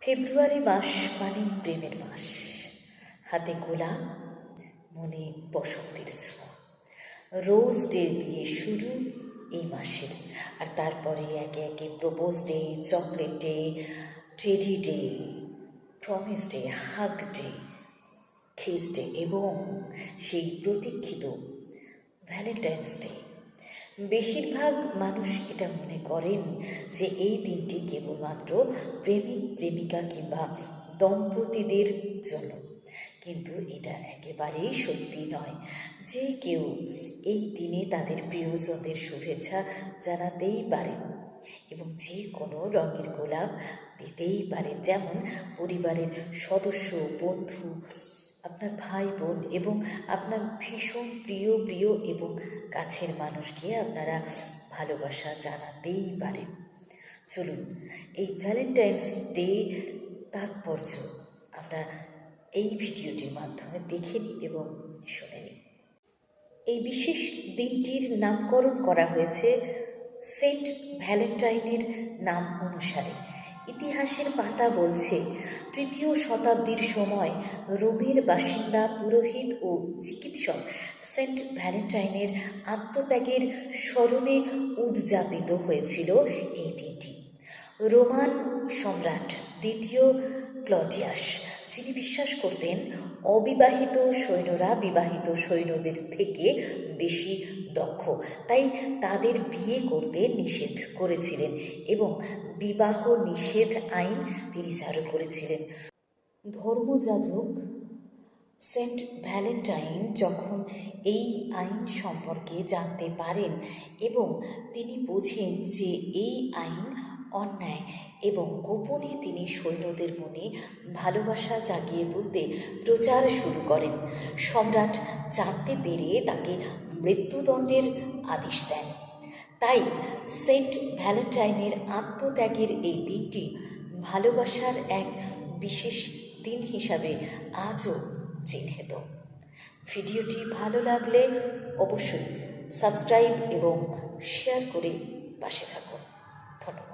ফেব্রুয়ারি মাস মানেই প্রেমের মাস। হাতে গোলাপ, মনে বসন্তের ছোঁয়া। রোজ ডে দিয়ে শুরু এই মাসে, আর তারপরে একে একে propose day, chocolate day, teddy day, promise day, hug day, kiss day এবং সেই প্রতীক্ষিত ভ্যালেন্টাইন্স ডে। বেশিরভাগ মানুষ এটা মনে করেন যে এই দিনটি কেবলমাত্র প্রেমিক প্রেমিকা কিংবা দম্পতিদের জন্য, কিন্তু এটা একেবারেই সত্যি নয়। যে কেউ এই দিনে তাদের প্রিয়জনদের শুভেচ্ছা জানাতেই পারেন এবং যে কোনো রঙের গোলাপ দিতেই পারেন, যেমন পরিবারের সদস্য, বন্ধু, আপনার ভাই বোন এবং আপনার ভীষণ প্রিয় এবং কাছের মানুষকে আপনারা ভালোবাসা জানাতেই পারেন। চলুন এই ভ্যালেন্টাইন্স ডে তাৎপর্য আমরা এই ভিডিওটির মাধ্যমে দেখে নিই এবং শুনে নিই। এই বিশেষ দিনটির নামকরণ করা হয়েছে সেন্ট ভ্যালেন্টাইনের নাম অনুসারে। ইতিহাসের পাতা বলছে, 3য় শতাব্দীর সময় রোমের বাসিন্দা পুরোহিত ও চিকিৎসক সেন্ট ভ্যালেন্টাইনের আত্মত্যাগের স্মরণে উদযাপিত হয়েছিল এই দিনটি। রোমান সম্রাট 2য় ক্লডিয়াস, যিনি বিশ্বাস করতেন অবিবাহিত সৈন্যরা বিবাহিত সৈন্যদের থেকে বেশি দক্ষ, তাই তাদের বিয়ে করতে নিষেধ করেছিলেন এবং বিবাহ নিষেধ আইন তিনি চালু করেছিলেন। ধর্মযাজক সেন্ট ভ্যালেন্টাইন যখন এই আইন সম্পর্কে জানতে পারেন এবং তিনি বোঝেন যে এই আইন অন্যায় এবং গোপনে তিনি সৈন্যদের মনে ভালোবাসা জাগিয়ে তুলতে প্রচার শুরু করেন। সম্রাট জানতে পেরে তাকে মৃত্যুদণ্ডের আদেশ দেন। তাই সেন্ট ভ্যালেন্টাইনের আত্মত্যাগের এই দিনটি ভালোবাসার এক বিশেষ দিন হিসাবে আজও চিহ্নিত। ভিডিওটি ভালো লাগলে অবশ্যই সাবস্ক্রাইব এবং শেয়ার করে পাশে থাকুন। ধন্যবাদ।